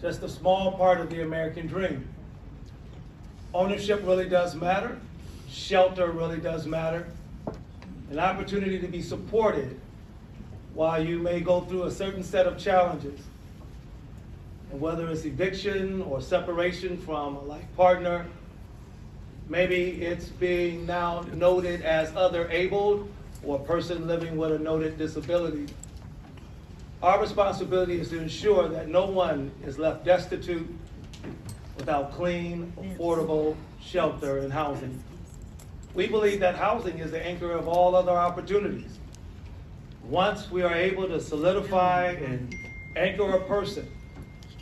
just a small part of the American dream. Ownership really does matter. Shelter really does matter. An opportunity to be supported while you may go through a certain set of challenges. And whether it's eviction or separation from a life partner, maybe it's being now noted as other abled or a person living with a noted disability. Our responsibility is to ensure that no one is left destitute without clean, affordable shelter and housing. We believe that housing is the anchor of all other opportunities. Once we are able to solidify and anchor a person,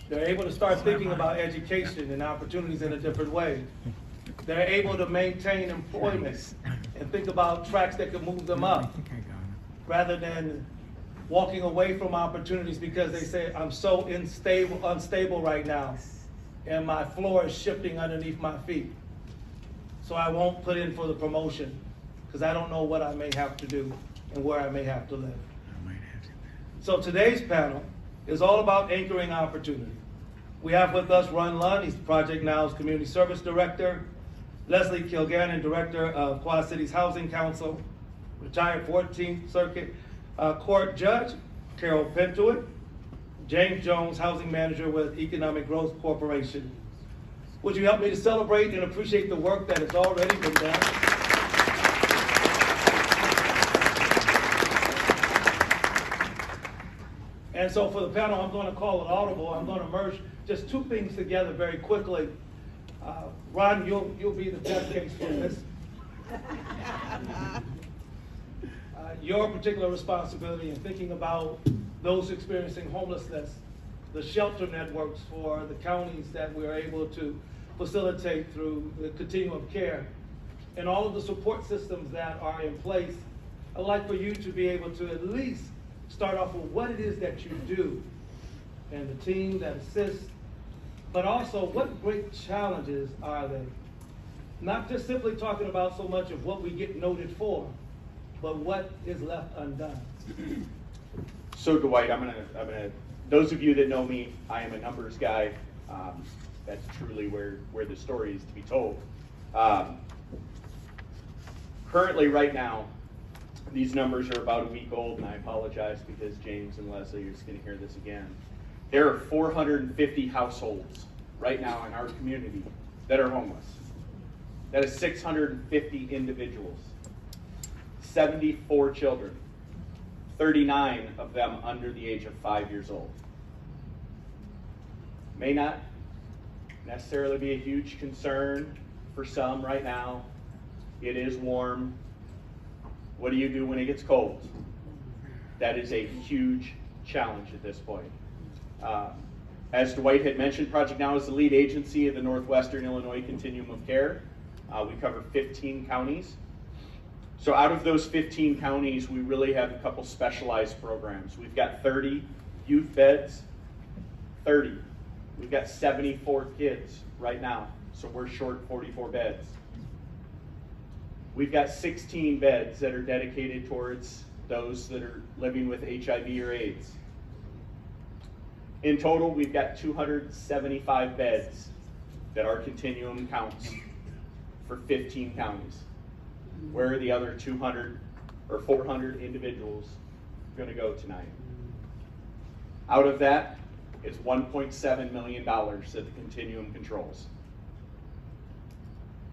they're able to start thinking about education and opportunities in a different way. They're able to maintain employment and think about tracks that can move them up, rather than walking away from opportunities because they say, I'm so unstable right now, and my floor is shifting underneath my feet. So I won't put in for the promotion because I don't know what I may have to do and where I may have to live. So today's panel is all about anchoring opportunity. We have with us Ron Lund, he's Project Now's Community Service Director, Leslie Kilgannon, Director of Quad Cities Housing Council, retired 14th Circuit Court Judge, Carol Pentuit, James Jones, Housing Manager with Economic Growth Corporation. Would you help me to celebrate and appreciate the work that has already been done? And so for the panel, I'm going to call it audible. I'm going to merge just two things together very quickly. Ron, you'll be the test case for this. Your particular responsibility in thinking about those experiencing homelessness, the shelter networks for the counties that we're able to facilitate through the continuum of care, and all of the support systems that are in place. I'd like for you to be able to at least start off with what it is that you do and the team that assists, but also what great challenges are they? Not just simply talking about so much of what we get noted for, but what is left undone. So Dwight, I'm gonna. Those of you that know me, I am a numbers guy. That's truly where the story is to be told. Currently, right now, these numbers are about a week old, and I apologize because James and Leslie are just going to hear this again. There are 450 households right now in our community that are homeless. That is 650 individuals, 74 children, 39 of them under the age of 5 years old. May not necessarily be a huge concern for some right now. It is warm. What do you do when it gets cold? That is a huge challenge at this point. As Dwight had mentioned, Project Now is the lead agency of the Northwestern Illinois Continuum of Care. We cover 15 counties. So out of those 15 counties, we really have a couple specialized programs. We've got 30 youth beds, 30. We've got 74 kids right now, so we're short 44 beds. We've got 16 beds that are dedicated towards those that are living with HIV or AIDS. In total, we've got 275 beds that our continuum counts for 15 counties. Where are the other 200 or 400 individuals going to go tonight? Out of that is $1.7 million that the continuum controls.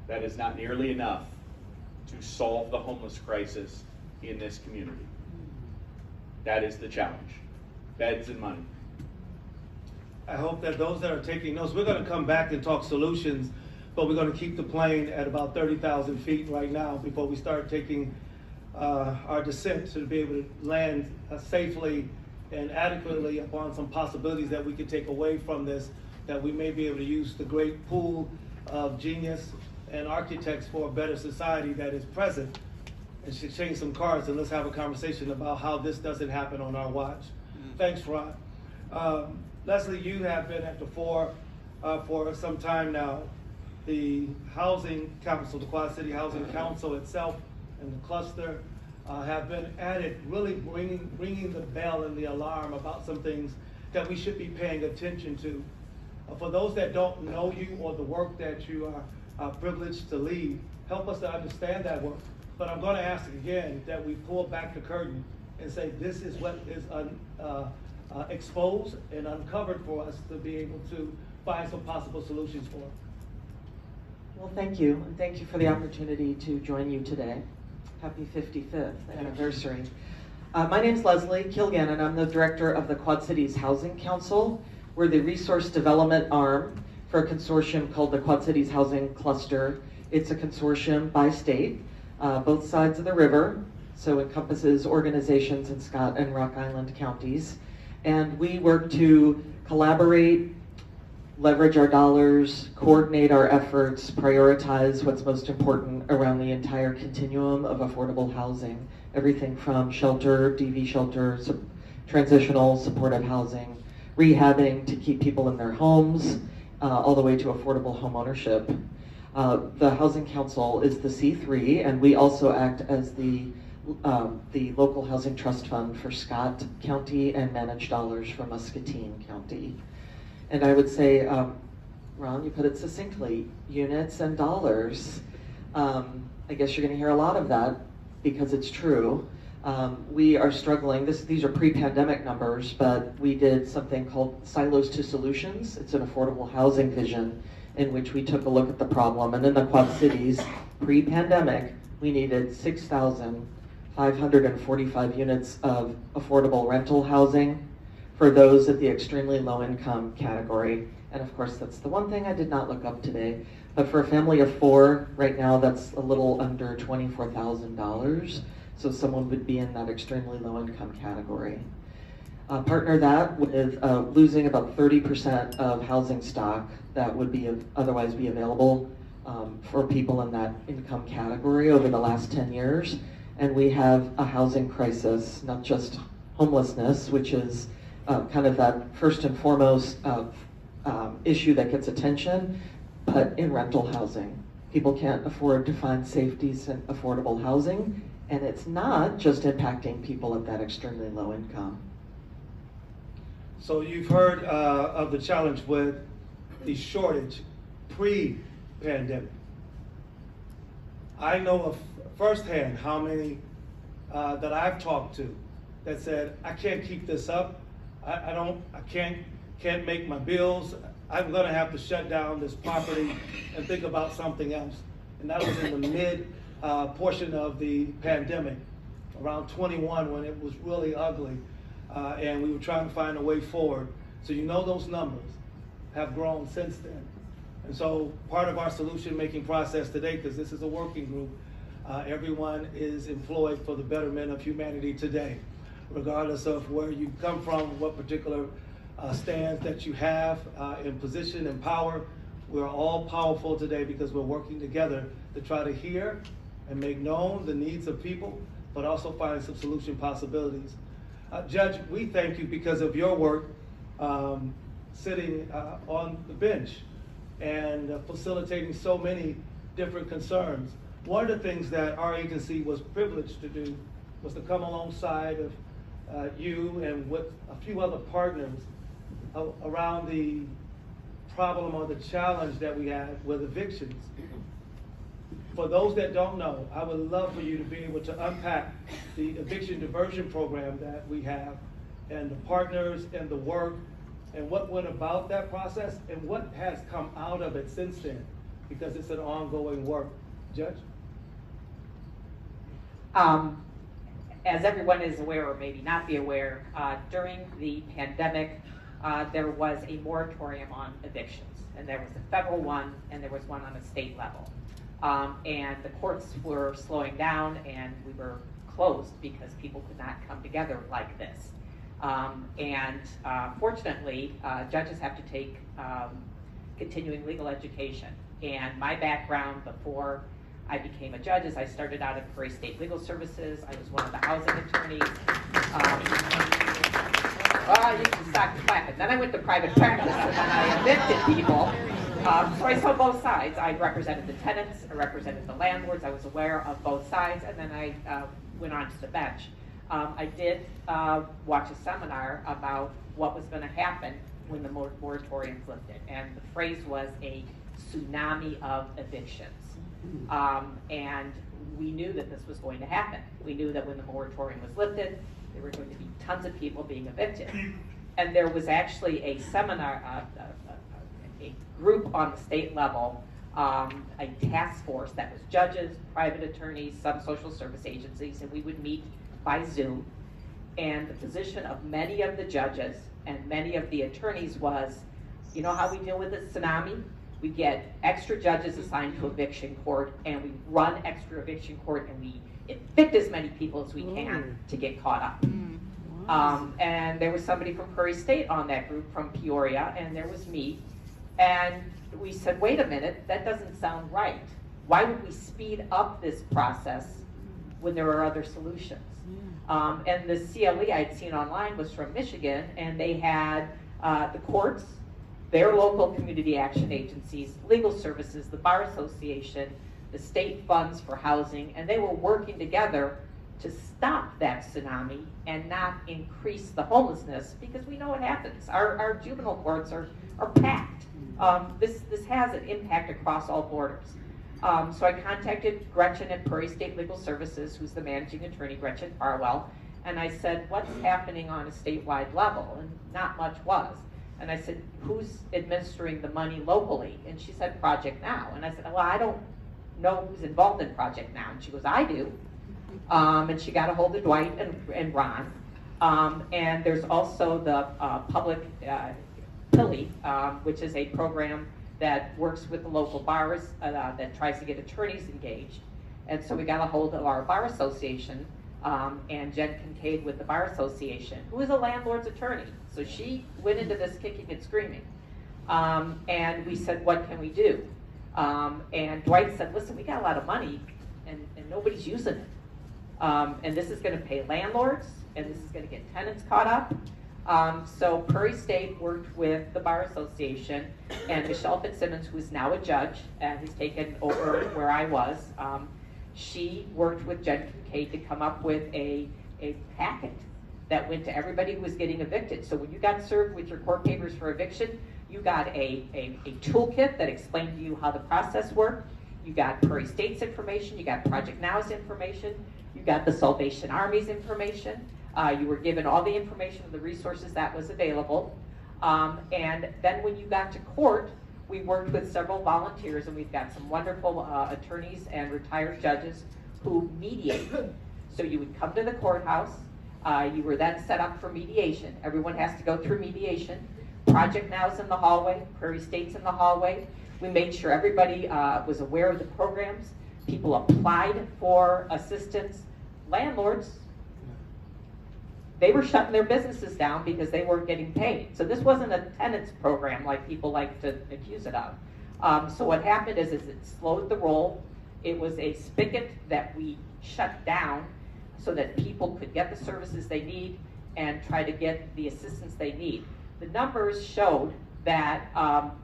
That is not nearly enough to solve the homeless crisis in this community. That is the challenge. Beds and money. I hope that those that are taking notes, we're going to come back and talk solutions, but we're going to keep the plane at about 30,000 feet right now before we start taking our descent to be able to land safely and adequately upon some possibilities that we could take away from this, that we may be able to use the great pool of genius and architects for a better society that is present, and should change some cards and let's have a conversation about how this doesn't happen on our watch. Thanks, Ron. Leslie, you have been at the fore for some time now. The Housing Council, the Quad City Housing Council itself and the cluster have been at it, really ringing the bell and the alarm about some things that we should be paying attention to. For those that don't know you or the work that you are privileged to lead, help us to understand that work. But I'm going to ask again that we pull back the curtain and say this is what is exposed and uncovered for us to be able to find some possible solutions for. Well, thank you, and thank you for the opportunity to join you today. Happy 55th anniversary. My name's Leslie Kilgannon. I'm the director of the Quad Cities Housing Council. We're the resource development arm for a consortium called the Quad Cities Housing Cluster. It's a consortium by state, both sides of the river, so encompasses organizations in Scott and Rock Island counties. And we work to collaborate, leverage our dollars, coordinate our efforts, prioritize what's most important around the entire continuum of affordable housing. Everything from shelter, DV shelter, transitional supportive housing, rehabbing to keep people in their homes, all the way to affordable home ownership. The Housing Council is the C3, and we also act as the local housing trust fund for Scott County and manage dollars for Muscatine County. And I would say, Ron, you put it succinctly, units and dollars. I guess you're going to hear a lot of that because it's true. We are struggling. These are pre-pandemic numbers, but we did something called Silos to Solutions. It's an affordable housing vision in which we took a look at the problem. And in the Quad Cities, pre-pandemic, we needed 6,545 units of affordable rental housing for those at the extremely low income category. And of course, that's the one thing I did not look up today. But for a family of 4, right now, that's a little under $24,000. So someone would be in that extremely low income category. Partner that with losing about 30% of housing stock that would be otherwise be available for people in that income category over the last 10 years. And we have a housing crisis, not just homelessness, which is kind of that first and foremost issue that gets attention, but in rental housing. People can't afford to find safe, decent, affordable housing, and it's not just impacting people at that extremely low income. So you've heard of the challenge with the shortage pre-pandemic. I know of firsthand how many that I've talked to that said, I can't keep this up. I can't make my bills. I'm gonna have to shut down this property and think about something else. And that was in the mid portion of the pandemic, around 21 when it was really ugly. And we were trying to find a way forward. So you know those numbers have grown since then. And so part of our solution making process today, because this is a working group, everyone is employed for the betterment of humanity today, regardless of where you come from, what particular stands that you have in position and power. We're all powerful today because we're working together to try to hear and make known the needs of people, but also find some solution possibilities. Judge, we thank you because of your work sitting on the bench and facilitating so many different concerns. One of the things that our agency was privileged to do was to come alongside of you and with a few other partners around the problem or the challenge that we have with evictions. For those that don't know, I would love for you to be able to unpack the eviction diversion program that we have and the partners and the work and what went about that process and what has come out of it since then, because it's an ongoing work. Judge? As everyone is aware, or maybe not be aware, during the pandemic, there was a moratorium on evictions. And there was a federal one, and there was one on a state level. And the courts were slowing down, and we were closed because people could not come together like this. Fortunately, judges have to take continuing legal education. And my background before I became a judge is I started out at Prairie State Legal Services. I was one of the housing attorneys. You can stop clapping. Then I went to private practice, and then I evicted people. So I saw both sides. I represented the tenants, I represented the landlords, I was aware of both sides, and then I went on to the bench. I did watch a seminar about what was going to happen when the moratorium lifted. And the phrase was a tsunami of evictions. And we knew that this was going to happen. We knew that when the moratorium was lifted, there were going to be tons of people being evicted. And there was actually a seminar, a group on the state level, a task force that was judges, private attorneys, some social service agencies, and we would meet by Zoom. And the position of many of the judges and many of the attorneys was, you know how we deal with this tsunami? We get extra judges assigned to eviction court, and we run extra eviction court, and we evict as many people as we can to get caught up. And there was somebody from Prairie State on that group from Peoria, and there was me. And we said, wait a minute, that doesn't sound right. Why would we speed up this process when there are other solutions? And the CLE I had seen online was from Michigan, and they had the courts, their local community action agencies, legal services, the Bar Association, the state funds for housing, and they were working together to stop that tsunami and not increase the homelessness, because we know what happens. Our juvenile courts are packed. This has an impact across all borders. So I contacted Gretchen at Prairie State Legal Services, who's the managing attorney, Gretchen Farwell, and I said, what's happening on a statewide level? And not much was. And I said, who's administering the money locally? And she said, Project Now. And I said, well, I don't know who's involved in Project Now. And she goes, I do. And she got a hold of Dwight and Ron. And there's also the public PILI, which is a program that works with the local bars that tries to get attorneys engaged. And so we got a hold of our bar association, and Jen Kincaid with the Bar Association, who is a landlord's attorney. So she went into this kicking and screaming. And we said, what can we do? And Dwight said, listen, we got a lot of money, and nobody's using it. And this is going to pay landlords, and this is going to get tenants caught up. So Prairie State worked with the Bar Association, and Michelle Fitzsimmons, who is now a judge and has taken over where I was, she worked with Jen Kincaid to come up with a packet that went to everybody who was getting evicted. So when you got served with your court papers for eviction, you got a toolkit that explained to you how the process worked. You got Prairie State's information, you got Project Now's information, you got the Salvation Army's information. You were given all the information of the resources that was available. And then when you got to court, we worked with several volunteers, and we've got some wonderful attorneys and retired judges who mediate. So you would come to the courthouse, you were then set up for mediation. Everyone has to go through mediation. Project Now's in the hallway, Prairie State's in the hallway. We made sure everybody was aware of the programs. People applied for assistance. Landlords, they were shutting their businesses down because they weren't getting paid. So this wasn't a tenants program like people like to accuse it of. So what happened is it slowed the roll. It was a spigot that we shut down so that people could get the services they need and try to get the assistance they need. The numbers showed that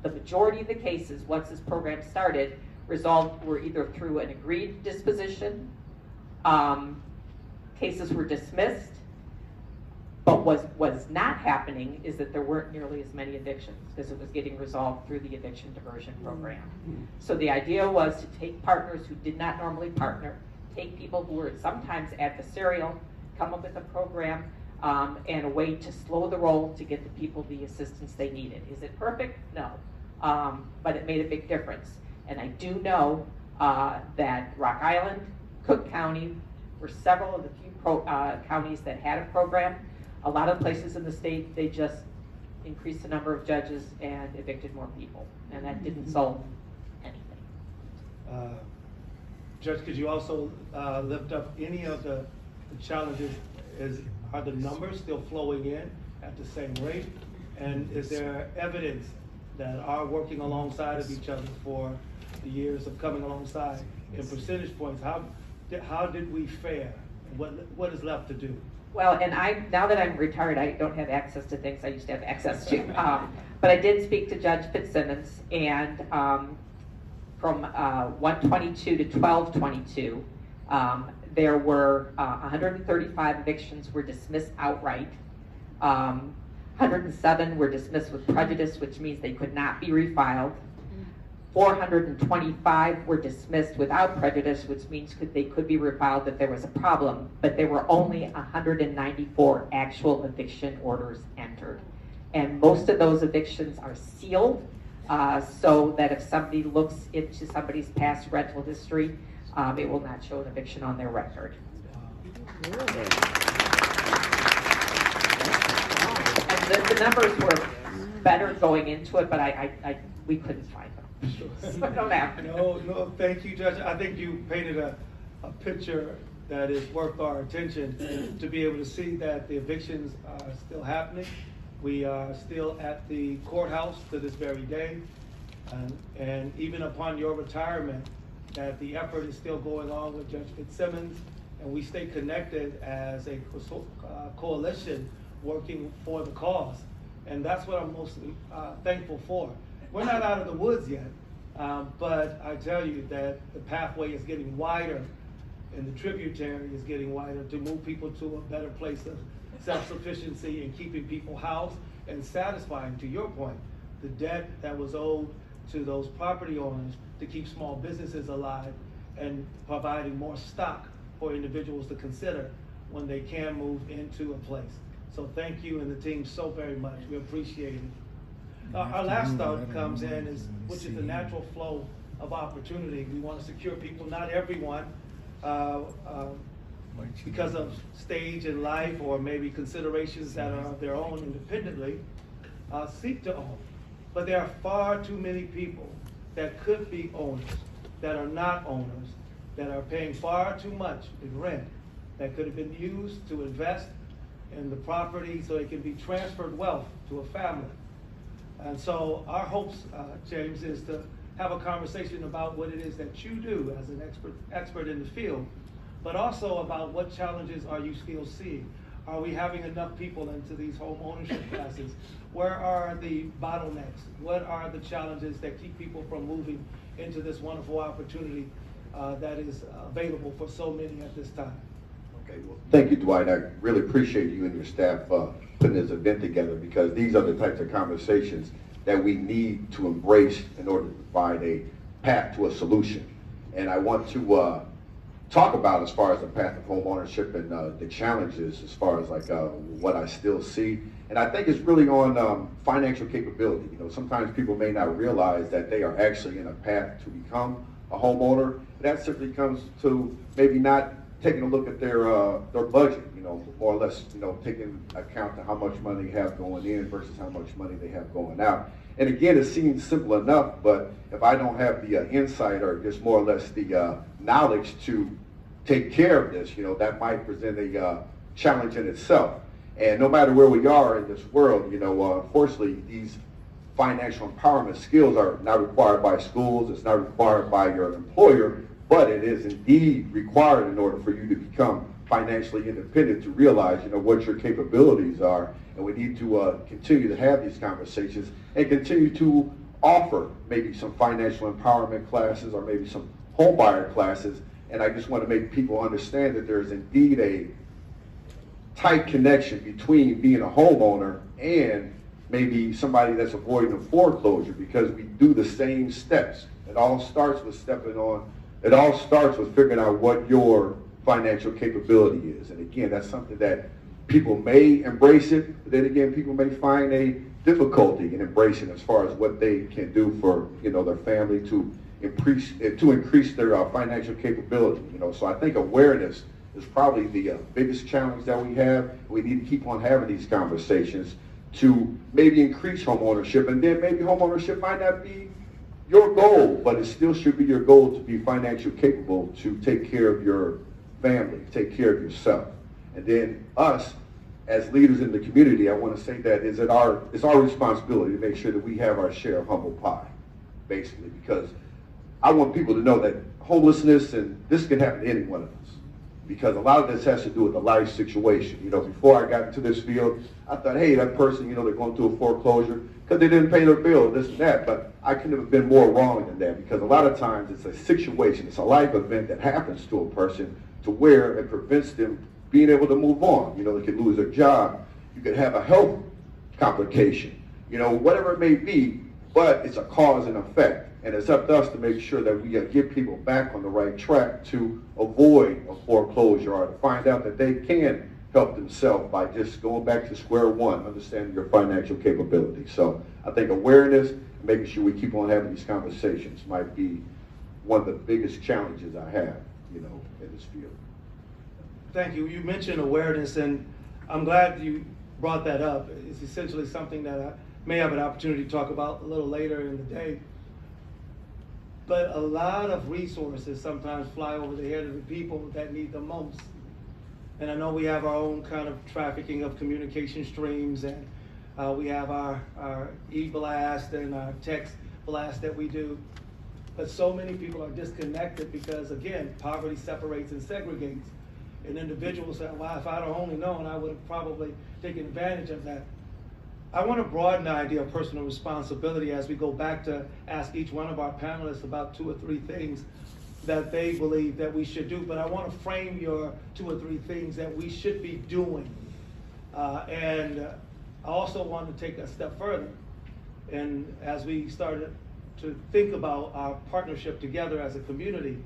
the majority of the cases, once this program started, were either through an agreed disposition, cases were dismissed, but was not happening is that there weren't nearly as many evictions because it was getting resolved through the eviction diversion program. So the idea was to take partners who did not normally partner, take people who were sometimes adversarial, come up with a program and a way to slow the roll to get the people the assistance they needed. Is it perfect? No, but it made a big difference. And I do know that Rock Island, Cook County were several of the few counties that had a program. A lot of places in the state, they just increased the number of judges and evicted more people, and that didn't solve anything. Judge, could you also lift up any of the challenges? Are the numbers still flowing in at the same rate? And is there evidence that are working alongside of each other for the years of coming alongside in percentage points? How did we fare? What is left to do? Well, and now that I'm retired, I don't have access to things I used to have access to. But I did speak to Judge Fitzsimmons, and from 1/22 to 12/22, there were 135 evictions were dismissed outright. 107 were dismissed with prejudice, which means they could not be refiled. 425 were dismissed without prejudice, which means they could be refiled if there was a problem, but there were only 194 actual eviction orders entered. And most of those evictions are sealed, so that if somebody looks into somebody's past rental history, it will not show an eviction on their record. And the numbers were better going into it, but we couldn't find them. So I don't have. No, thank you, Judge. I think you painted a picture that is worth our attention to be able to see that the evictions are still happening. We are still at the courthouse to this very day. And even upon your retirement, that the effort is still going on with Judge Fitzsimmons, and we stay connected as a coalition working for the cause. And that's what I'm most thankful for. We're not out of the woods yet, but I tell you that the pathway is getting wider and the tributary is getting wider to move people to a better place of self-sufficiency and keeping people housed and satisfying, to your point, the debt that was owed to those property owners to keep small businesses alive and providing more stock for individuals to consider when they can move into a place. So thank you and the team so very much. We appreciate it. Our last thought comes in, which is the natural flow of opportunity. We want to secure people, not everyone, because of stage in life or maybe considerations that are of their own independently, seek to own. But there are far too many people that could be owners, that are not owners, that are paying far too much in rent, that could have been used to invest in the property so it can be transferred wealth to a family. And so our hopes, James, is to have a conversation about what it is that you do as an expert in the field, but also about what challenges are you still seeing. Are we having enough people into these home ownership classes? Where are the bottlenecks? What are the challenges that keep people from moving into this wonderful opportunity that is available for so many at this time? Okay, well, thank you, Dwight. I really appreciate you and your staff putting this event together, because these are the types of conversations that we need to embrace in order to provide a path to a solution. And I want to talk about as far as the path of home ownership and the challenges as far as like what I still see. And I think it's really on financial capability. You know, sometimes people may not realize that they are actually in a path to become a homeowner. That simply comes to maybe not taking a look at their budget, you know, more or less, you know, taking account to how much money they have going in versus how much money they have going out. And again, it seems simple enough, but if I don't have the insight or just more or less the knowledge to take care of this, you know, that might present a challenge in itself. And no matter where we are in this world, you know, unfortunately, these financial empowerment skills are not required by schools, it's not required by your employer, but it is indeed required in order for you to become financially independent, to realize, you know, what your capabilities are. And we need to continue to have these conversations and continue to offer maybe some financial empowerment classes or maybe some home buyer classes. And I just want to make people understand that there's indeed a tight connection between being a homeowner and maybe somebody that's avoiding a foreclosure, because we do the same steps. It all starts with figuring out what your financial capability is. And again, that's something that people may embrace it, but then again, people may find a difficulty in embracing as far as what they can do for, you know, their family to increase their financial capability. You know, so I think awareness is probably the biggest challenge that we have. We need to keep on having these conversations to maybe increase home ownership, and then maybe home ownership might not be your goal, but it still should be your goal to be financially capable to take care of your family, take care of yourself. And then us, as leaders in the community, I want to say that it's our responsibility to make sure that we have our share of humble pie, basically, because I want people to know that homelessness, and this can happen to any one of us, because a lot of this has to do with the life situation. You know, before I got into this field, I thought, hey, that person, you know, they're going through a foreclosure because they didn't pay their bill, this and that. But I couldn't have been more wrong than that, because a lot of times it's a situation, it's a life event that happens to a person to where it prevents them being able to move on. You know, they could lose their job. You could have a health complication, whatever it may be, but it's a cause and effect. And it's up to us to make sure that we get people back on the right track to avoid a foreclosure or to find out that they can help themselves by just going back to square one, understanding your financial capability. So I think awareness, making sure we keep on having these conversations might be one of the biggest challenges I have, in this field. Thank you. You mentioned awareness, and I'm glad you brought that up. It's essentially something that I may have an opportunity to talk about a little later in the day. But a lot of resources sometimes fly over the head of the people that need them most. And I know we have our own kind of trafficking of communication streams, and we have our e-blast and our text blast that we do. But so many people are disconnected because, again, poverty separates and segregates. And individuals say, well, if I'd have only known, I would have probably taken advantage of that. I want to broaden the idea of personal responsibility as we go back to ask each one of our panelists about 2 or 3 things that they believe that we should do. But I want to frame your 2 or 3 things that we should be doing. And I also want to take a step further. And as we started to think about our partnership together as a community,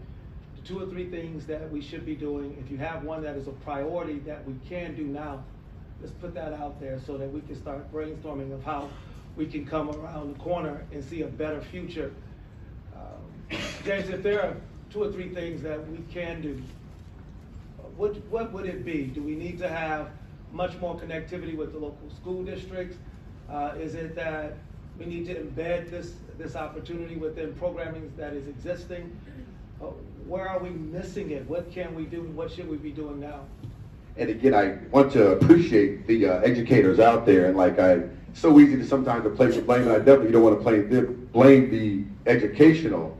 the 2 or 3 things that we should be doing, if you have one that is a priority that we can do now, let's put that out there so that we can start brainstorming of how we can come around the corner and see a better future. James, if there are 2 or 3 things that we can do, what would it be? Do we need to have much more connectivity with the local school districts? Is it that we need to embed this opportunity within programming that is existing? Where are we missing it? What can we do? What should we be doing now? And again, I want to appreciate the educators out there, and it's so easy to sometimes to place the blame, and I definitely don't want to blame the educational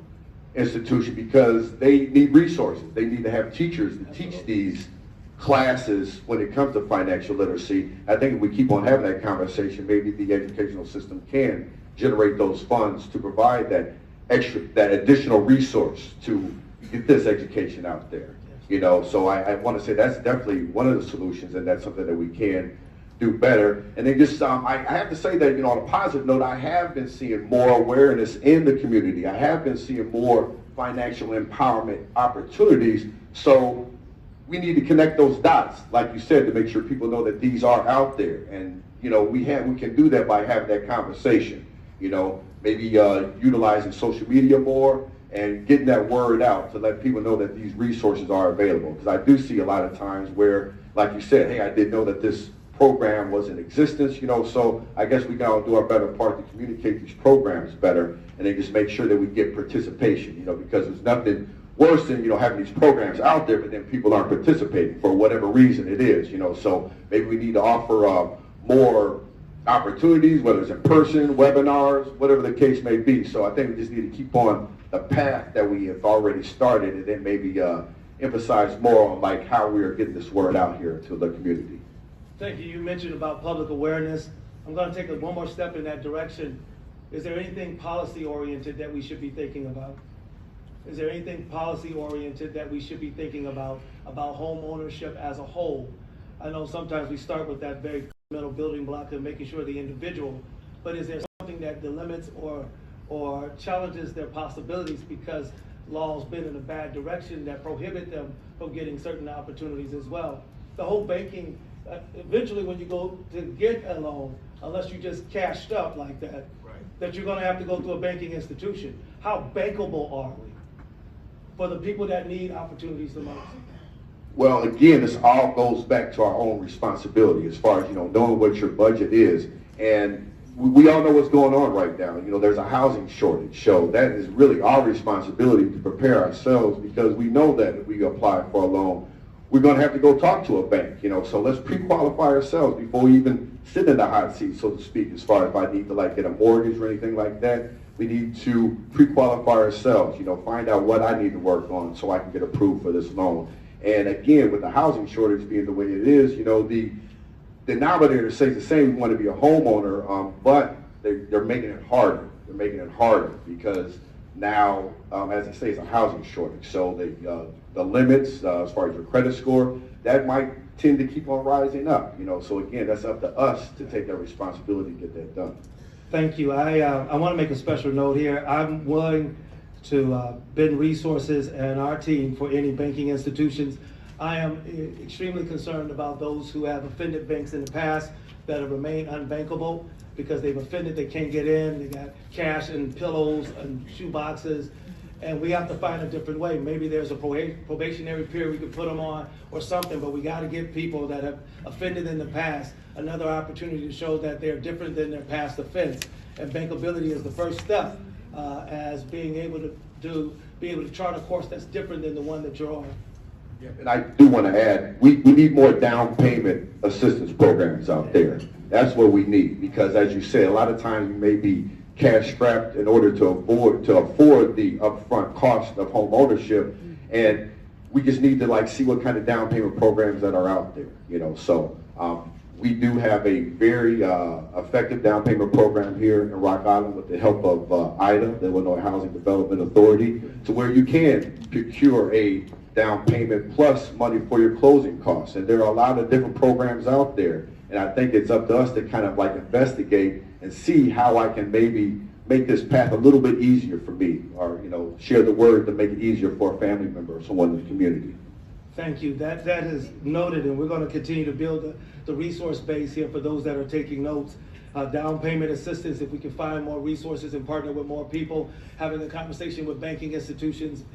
institution because they need resources. They need to have teachers to teach these classes when it comes to financial literacy. I think if we keep on having that conversation, maybe the educational system can generate those funds to provide that additional resource to get this education out there. So I want to say that's definitely one of the solutions, and that's something that we can do better. And then just, I have to say that, on a positive note, I have been seeing more awareness in the community. I have been seeing more financial empowerment opportunities. So we need to connect those dots, like you said, to make sure people know that these are out there. And, we can do that by having that conversation, maybe utilizing social media more, and getting that word out to let people know that these resources are available. Because I do see a lot of times where, like you said, hey, I didn't know that this program was in existence, so I guess we gotta do our better part to communicate these programs better, and then just make sure that we get participation, because there's nothing worse than, having these programs out there, but then people aren't participating for whatever reason it is, so maybe we need to offer more opportunities, whether it's in person, webinars, whatever the case may be. So I think we just need to keep on the path that we have already started, and then maybe emphasize more on how we are getting this word out here to the community. Thank you. You mentioned about public awareness. I'm going to take one more step in that direction. Is there anything policy oriented that we should be thinking about? Is there anything policy oriented that we should be thinking about home ownership as a whole? I know sometimes we start with that very fundamental building block of making sure the individual, but is there something that delimits or challenges their possibilities because law's been in a bad direction that prohibit them from getting certain opportunities as well? The whole banking, eventually when you go to get a loan, unless you just cashed up like that, that you're going to have to go through a banking institution. How bankable are we for the people that need opportunities the most? Well, again, this all goes back to our own responsibility as far as, knowing what your budget is. And we all know what's going on right now. There's a housing shortage. So that is really our responsibility to prepare ourselves, because we know that if we apply for a loan, we're going to have to go talk to a bank, so let's pre-qualify ourselves before we even sit in the hot seat, so to speak, as far as if I need to get a mortgage or anything like that. We need to pre-qualify ourselves, find out what I need to work on so I can get approved for this loan. And again, with the housing shortage being the way it is, the denominator stays the same. We want to be a homeowner, but they're making it harder. They're making it harder because now, as I say, it's a housing shortage. So the limits, as far as your credit score, that might tend to keep on rising up, you know. So again, that's up to us to take that responsibility to get that done. Thank you. I want to make a special note here. I'm willing to bend resources and our team for any banking institutions. I am extremely concerned about those who have offended banks in the past that have remained unbankable because they've offended, they can't get in, they got cash and pillows and shoe boxes, and we have to find a different way. Maybe there's a probationary period we could put them on or something, but we got to give people that have offended in the past another opportunity to show that they're different than their past offense. And bankability is the first step as being able to chart a course that's different than the one that you're on. And I do want to add, we need more down payment assistance programs out there. That's what we need, because as you say, a lot of times you may be cash strapped in order to afford the upfront cost of home ownership, and we just need to like see what kind of down payment programs that are out there, you know. So we do have a very effective down payment program here in Rock Island with the help of IDA, the Illinois Housing Development Authority, to where you can procure a down payment plus money for your closing costs. And there are a lot of different programs out there, and I think it's up to us to kind of like investigate and see how I can maybe make this path a little bit easier for me, or, you know, share the word to make it easier for a family member or someone in the community. Thank you. That is noted, and we're going to continue to build the resource base here for those that are taking notes. Down payment assistance, if we can find more resources and partner with more people, having a conversation with banking institutions,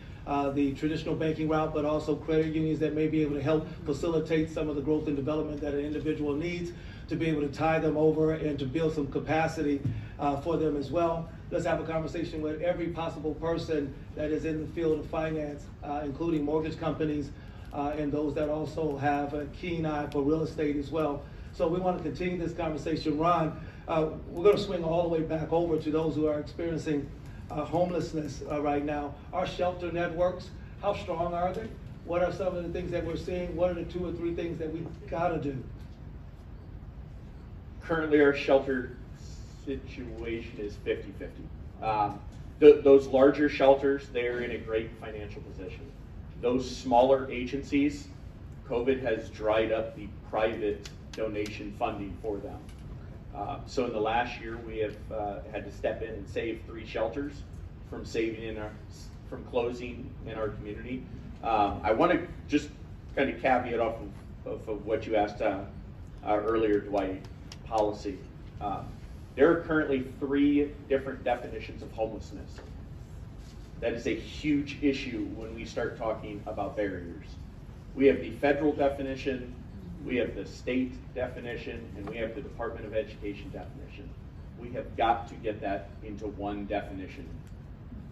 the traditional banking route, but also credit unions that may be able to help facilitate some of the growth and development that an individual needs, to be able to tie them over and to build some capacity for them as well. Let's have a conversation with every possible person that is in the field of finance, including mortgage companies, and those that also have a keen eye for real estate as well. So we want to continue this conversation. Ron, we're going to swing all the way back over to those who are experiencing homelessness right now. Our shelter networks, how strong are they? What are some of the things that we're seeing? What are the 2 or 3 things that we got to do? Currently, our shelter situation is 50-50. Those larger shelters, they're in a great financial position. Those smaller agencies, COVID has dried up the private donation funding for them. So in the last year, we have had to step in and save 3 shelters from from closing in our community. I want to just kind of caveat off of what you asked earlier, Dwight, policy. There are currently 3 different definitions of homelessness. That is a huge issue when we start talking about barriers. We have the federal definition, we have the state definition, and we have the Department of Education definition. We have got to get that into one definition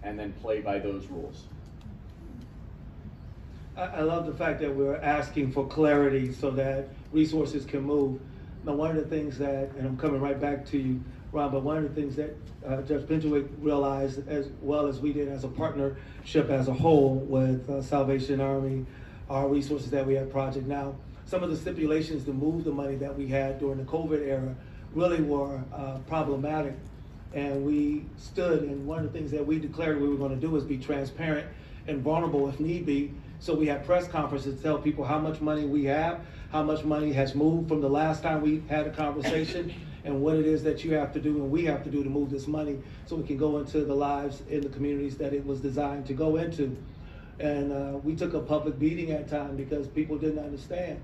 and then play by those rules. I love the fact that we're asking for clarity so that resources can move. Now, one of the things that, and I'm coming right back to you, Ron, but one of the things that Judge Benjamin realized, as well as we did as a partnership as a whole with Salvation Army, our resources that we have Project Now, some of the stipulations to move the money that we had during the COVID era really were problematic. And we stood, and one of the things that we declared we were going to do was be transparent and vulnerable if need be. So we had press conferences to tell people how much money we have, how much money has moved from the last time we had a conversation, and what it is that you have to do and we have to do to move this money so we can go into the lives in the communities that it was designed to go into. And we took a public beating at times because people didn't understand,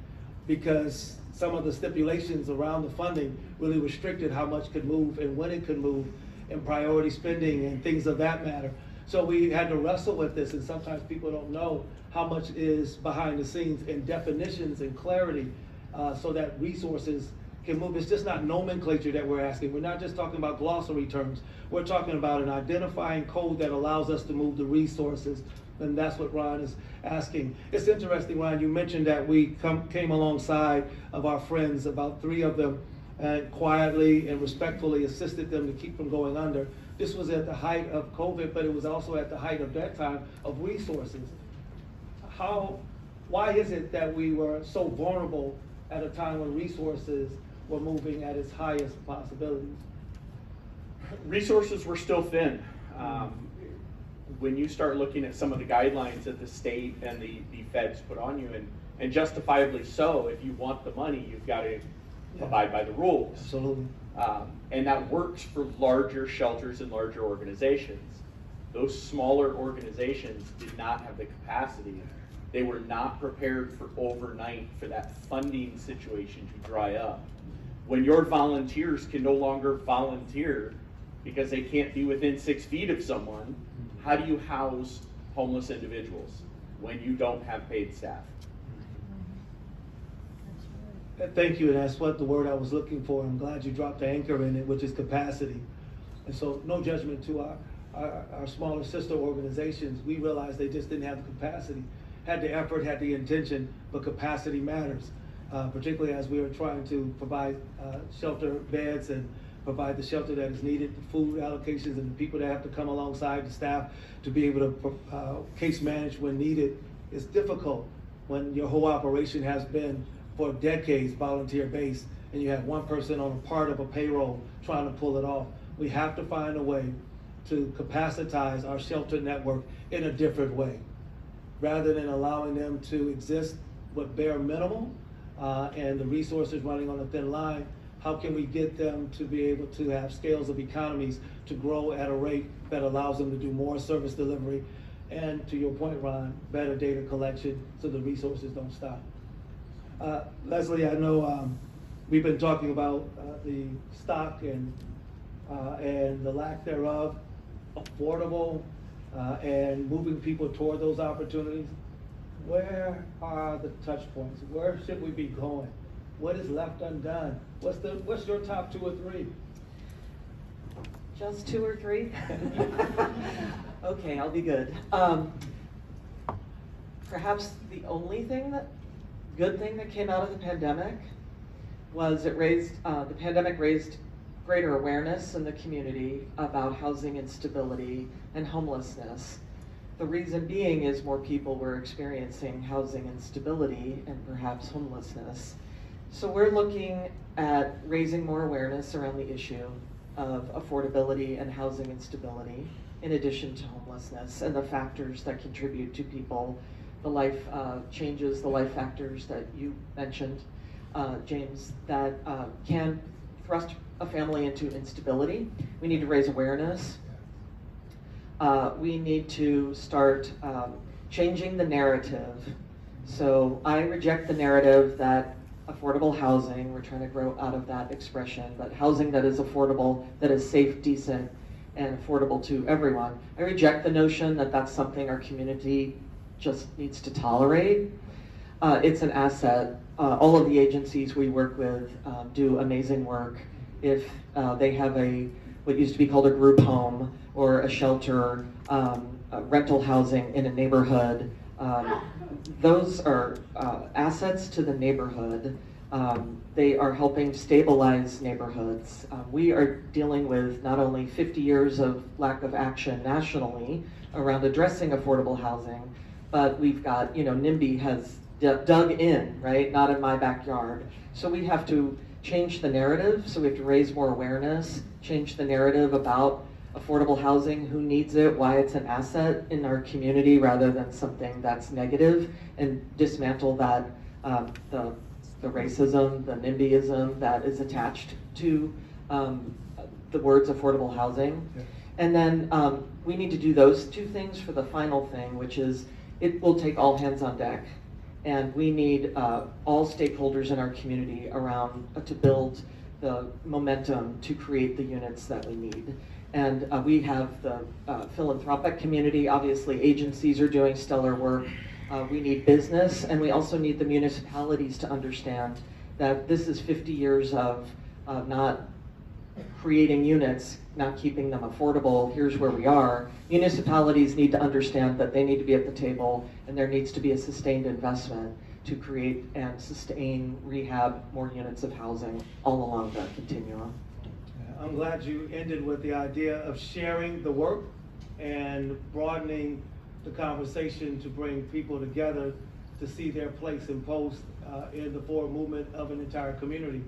because some of the stipulations around the funding really restricted how much could move and when it could move, and priority spending and things of that matter. So we had to wrestle with this, and sometimes people don't know how much is behind the scenes in definitions and clarity so that resources can move. It's just not nomenclature that we're asking. We're not just talking about glossary terms. We're talking about an identifying code that allows us to move the resources, and that's what Ron is asking. It's interesting, Ron, you mentioned that we came alongside of our friends, about 3 of them, and quietly and respectfully assisted them to keep from going under. This was at the height of COVID, but it was also at the height of that time of resources. Why is it that we were so vulnerable at a time when resources were moving at its highest possibilities? Resources were still thin. When you start looking at some of the guidelines that the state and the feds put on you, and And justifiably so. If you want the money, you've got to abide by the rules. Absolutely. And that works for larger shelters and larger organizations. Those smaller organizations did not have the capacity. They were not prepared for overnight for that funding situation to dry up. When your volunteers can no longer volunteer because they can't be within 6 feet of someone, how do you house homeless individuals when you don't have paid staff? Thank you, and that's what the word I was looking for. I'm glad you dropped the anchor in it, which is capacity. And so, no judgment to our smaller sister organizations. We realized they just didn't have the capacity, had the effort, had the intention, but capacity matters, particularly as we are trying to provide shelter beds and provide the shelter that is needed, the food allocations, and the people that have to come alongside the staff to be able to case manage when needed. It's difficult when your whole operation has been for decades volunteer-based, and you have one person on a part of a payroll trying to pull it off. We have to find a way to capacitize our shelter network in a different way, rather than allowing them to exist with bare minimum and the resources running on a thin line. How can we get them to be able to have scales of economies to grow at a rate that allows them to do more service delivery, and to your point, Ron, better data collection so the resources don't stop. Leslie, I know we've been talking about the stock and the lack thereof, affordable, and moving people toward those opportunities. Where are the touch points? Where should we be going? What is left undone? What's your top 2 or 3? Just 2 or 3? Okay, I'll be good. Perhaps the only good thing that came out of the pandemic was the pandemic raised greater awareness in the community about housing instability and homelessness. The reason being is more people were experiencing housing instability and perhaps homelessness. So we're looking at raising more awareness around the issue of affordability and housing instability, in addition to homelessness and the factors that contribute to people, the life changes, the life factors that you mentioned, James, that can thrust a family into instability. We need to raise awareness. We need to start changing the narrative. So I reject the narrative that affordable housing, we're trying to grow out of that expression, but housing that is affordable, that is safe, decent, and affordable to everyone. I reject the notion that that's something our community just needs to tolerate. It's an asset. All of the agencies we work with do amazing work. If they have what used to be called a group home or a shelter, rental housing in a neighborhood, those are assets to the neighborhood. They are helping stabilize neighborhoods. We are dealing with not only 50 years of lack of action nationally around addressing affordable housing, but we've got, NIMBY has dug in, right? Not in my backyard. So we have to change the narrative. So we have to raise more awareness, change the narrative about affordable housing, who needs it, why it's an asset in our community rather than something that's negative, and dismantle that the racism, the NIMBYism that is attached to the words affordable housing. Yeah. And then we need to do those 2 things for the final thing, which is it will take all hands on deck. And we need all stakeholders in our community around to build the momentum to create the units that we need. And we have the philanthropic community. Obviously, agencies are doing stellar work. We need business, and we also need the municipalities to understand that this is 50 years of not creating units, not keeping them affordable. Here's where we are. Municipalities need to understand that they need to be at the table, and there needs to be a sustained investment to create and sustain, rehab more units of housing all along that continuum. I'm glad you ended with the idea of sharing the work and broadening the conversation to bring people together to see their place and post in the forward movement of an entire community.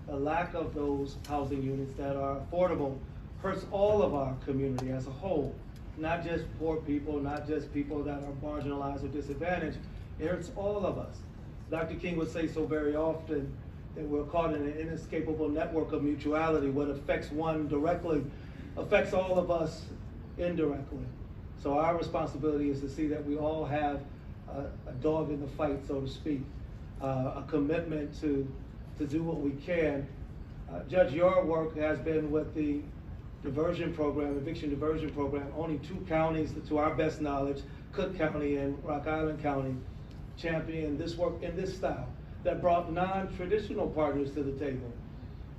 The lack of those housing units that are affordable hurts all of our community as a whole, not just poor people, not just people that are marginalized or disadvantaged. It hurts all of us. Dr. King would say so very often that we're caught in an inescapable network of mutuality. What affects one directly affects all of us indirectly. So our responsibility is to see that we all have a dog in the fight, so to speak, a commitment to do what we can. Judge, your work has been with the diversion program, eviction diversion program. Only 2 counties, to our best knowledge, Cook County and Rock Island County, championed this work in this style that brought non-traditional partners to the table.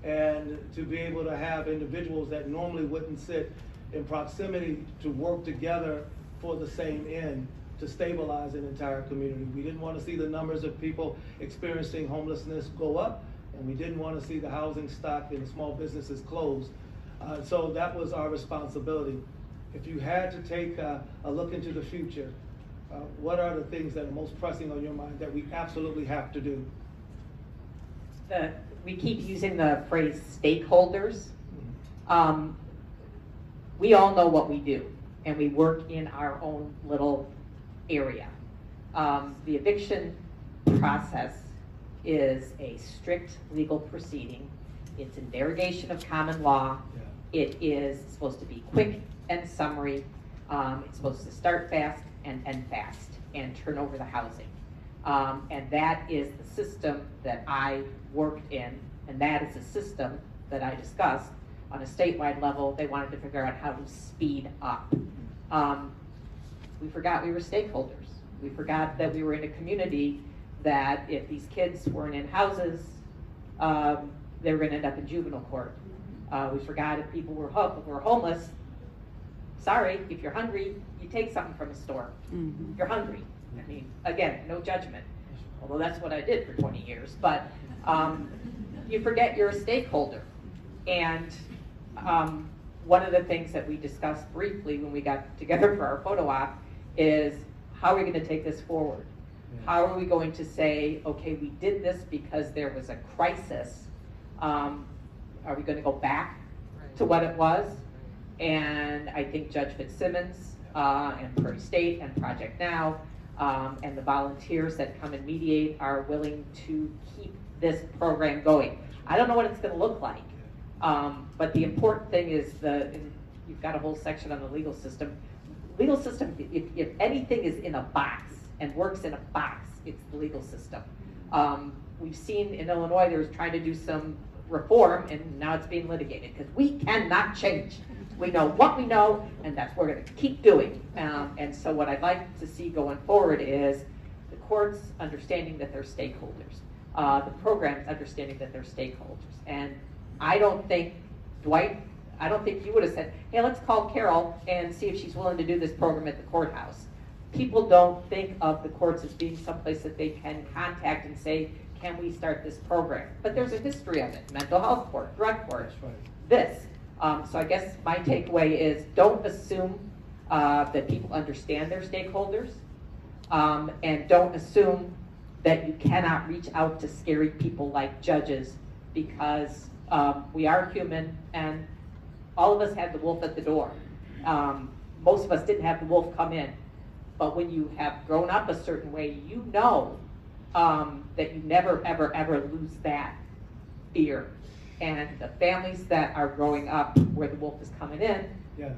And to be able to have individuals that normally wouldn't sit in proximity to work together for the same end, to stabilize an entire community. We didn't want to see the numbers of people experiencing homelessness go up, and we didn't want to see the housing stock and small businesses close. So that was our responsibility. If you had to take a look into the future, what are the things that are most pressing on your mind that we absolutely have to do? We keep using the phrase stakeholders. We all know what we do, and we work in our own little area. The eviction process is a strict legal proceeding. It's a derogation of common law. It is supposed to be quick and summary. It's supposed to start fast and end fast and turn over the housing. And that is the system that I worked in, and that is the system that I discussed on a statewide level. They wanted to figure out how to speed up. We forgot we were stakeholders. We forgot that we were in a community that if these kids weren't in houses, they were going to end up in juvenile court. We forgot if people were homeless. Sorry, if you're hungry, you take something from a store. Mm-hmm. You're hungry. I mean, again, no judgment, although that's what I did for 20 years. But you forget you're a stakeholder. And one of the things that we discussed briefly when we got together for our photo op is, how are we going to take this forward? How are we going to say, okay, we did this because there was a crisis. Are we going to go back to what it was? And I think Judge Fitzsimmons and Prairie State and Project Now and the volunteers that come and mediate are willing to keep this program going. I don't know what it's going to look like, but the important thing is you've got a whole section on the legal system. Legal system, if anything is in a box and works in a box, it's the legal system. We've seen in Illinois, they were trying to do some reform, and now it's being litigated because we cannot change. We know what we know, and that's what we're going to keep doing. And so what I'd like to see going forward is the courts understanding that they're stakeholders, the programs understanding that they're stakeholders. And I don't think, Dwight, I don't think you would have said, hey, let's call Carol and see if she's willing to do this program at the courthouse. People don't think of the courts as being someplace that they can contact and say, can we start this program? But there's a history of it. Mental health court, drug court, this. So I guess my takeaway is, don't assume that people understand their stakeholders, and don't assume that you cannot reach out to scary people like judges, because we are human, and all of us had the wolf at the door. Most of us didn't have the wolf come in. But when you have grown up a certain way, you know that you never, ever, ever lose that fear. And the families that are growing up where the wolf is coming in, Yes.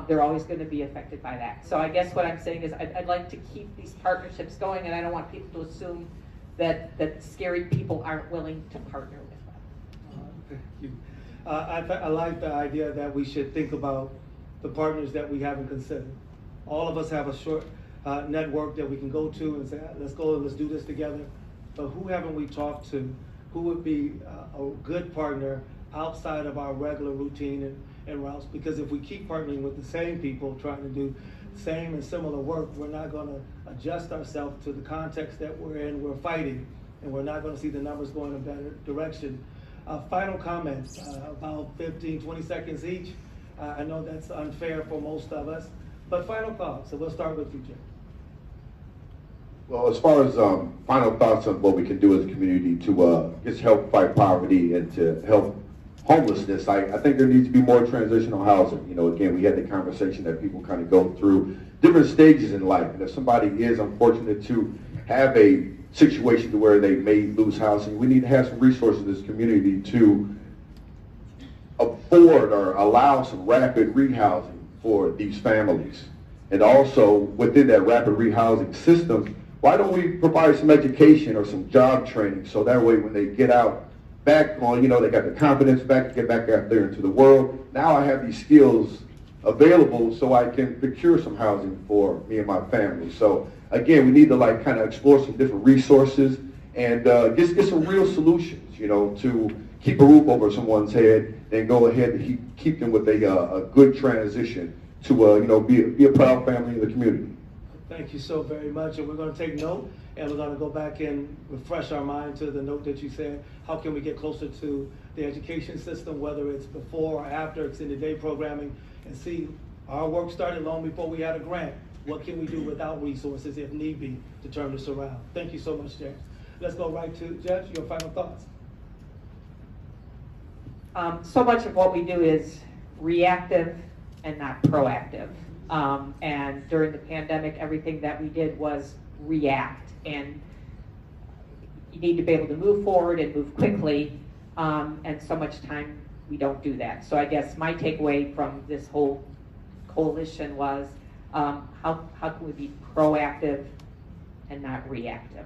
They're always going to be affected by that. So I guess what I'm saying is I'd like to keep these partnerships going, and I don't want people to assume that scary people aren't willing to partner with them. Thank you. I like the idea that we should think about the partners that we haven't considered. All of us have a short network that we can go to and say, let's go and let's do this together. But who haven't we talked to? Who would be a good partner outside of our regular routine and routes? Because if we keep partnering with the same people trying to do same and similar work, we're not going to adjust ourselves to the context that we're in. We're fighting, and we're not going to see the numbers go in a better direction. Final comments, about 15, 20 seconds each. I know that's unfair for most of us, but final thoughts. So we'll start with you, Jim. Well, as far as final thoughts on what we can do as a community to just help fight poverty and to help homelessness, I think there needs to be more transitional housing. You know, again, we had the conversation that people kind of go through different stages in life, and if somebody is unfortunate to have a situation to where they may lose housing. We need to have some resources in this community to afford or allow some rapid rehousing for these families. And also, within that rapid rehousing system, why don't we provide some education or some job training so that way when they get out back on, you know, they got the confidence back to get back out there into the world. Now I have these skills available so I can procure some housing for me and my family. So again, we need to like kind of explore some different resources and get some real solutions, you know, to keep a roof over someone's head and go ahead and keep them with a good transition to you know, be a proud family in the community. Thank you so very much, and we're going to take note, and we're going to go back and refresh our mind to the note that you said. How can we get closer to the education system, whether it's before or after extended day programming, and see our work started long before we had a grant. What can we do without resources, if need be, to turn this around? Thank you so much, James. Let's go right to Judge, your final thoughts. So much of what we do is reactive and not proactive. And during the pandemic, everything that we did was react. And you need to be able to move forward and move quickly. And so much time we don't do that. So I guess my takeaway from this whole coalition was how can we be proactive and not reactive?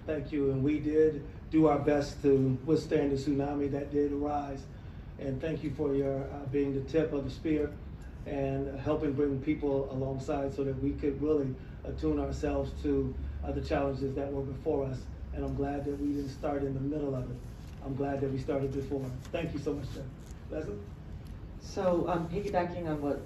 Thank you, and we did do our best to withstand the tsunami that did arise. And thank you for your being the tip of the spear and helping bring people alongside so that we could really attune ourselves to the challenges that were before us. And I'm glad that we didn't start in the middle of it. I'm glad that we started before. Thank you so much, Judge. Leslie? So piggybacking on what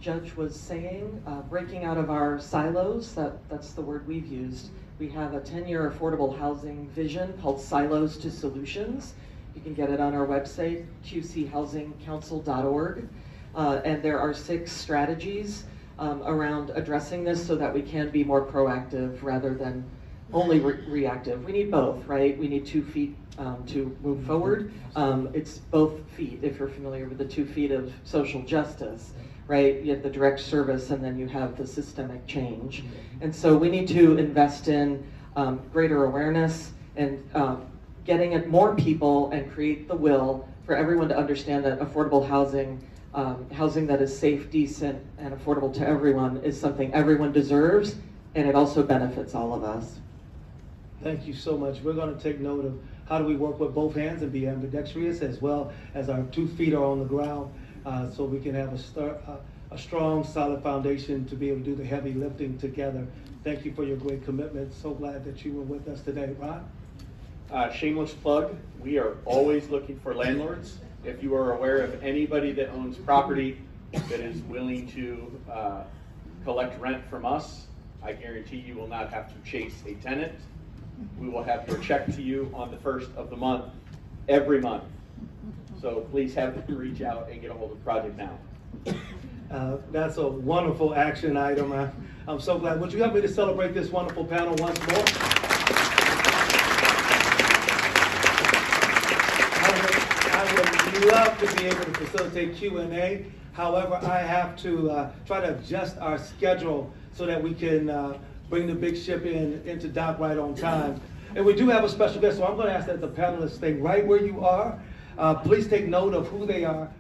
Judge was saying, breaking out of our silos, that's the word we've used. We have a 10-year affordable housing vision called Silos to Solutions. You can get it on our website, qchousingcouncil.org. And there are 6 strategies around addressing this so that we can be more proactive rather than only reactive. We need both, right? We need 2 feet to move forward. It's both feet, if you're familiar with the 2 feet of social justice, right? You have the direct service and then you have the systemic change. And so we need to invest in greater awareness and getting at more people and create the will for everyone to understand that affordable housing, housing that is safe, decent, and affordable to everyone is something everyone deserves, and it also benefits all of us. Thank you so much. We're going to take note of how do we work with both hands and be ambidextrous as well as our 2 feet are on the ground so we can have a strong, solid foundation to be able to do the heavy lifting together. Thank you for your great commitment. So glad that you were with us today. Ron? Shameless plug, we are always looking for landlords. If you are aware of anybody that owns property that is willing to collect rent from us, I guarantee you will not have to chase a tenant. We will have your check to you on the 1st of the month, every month. So please have them reach out and get a hold of Project Now. That's a wonderful action item. I'm so glad. Would you help me to celebrate this wonderful panel once more? I would love to be able to facilitate Q&A. However, I have to try to adjust our schedule so that we can bring the big ship into dock right on time. And we do have a special guest, so I'm going to ask that the panelists stay right where you are. Please take note of who they are,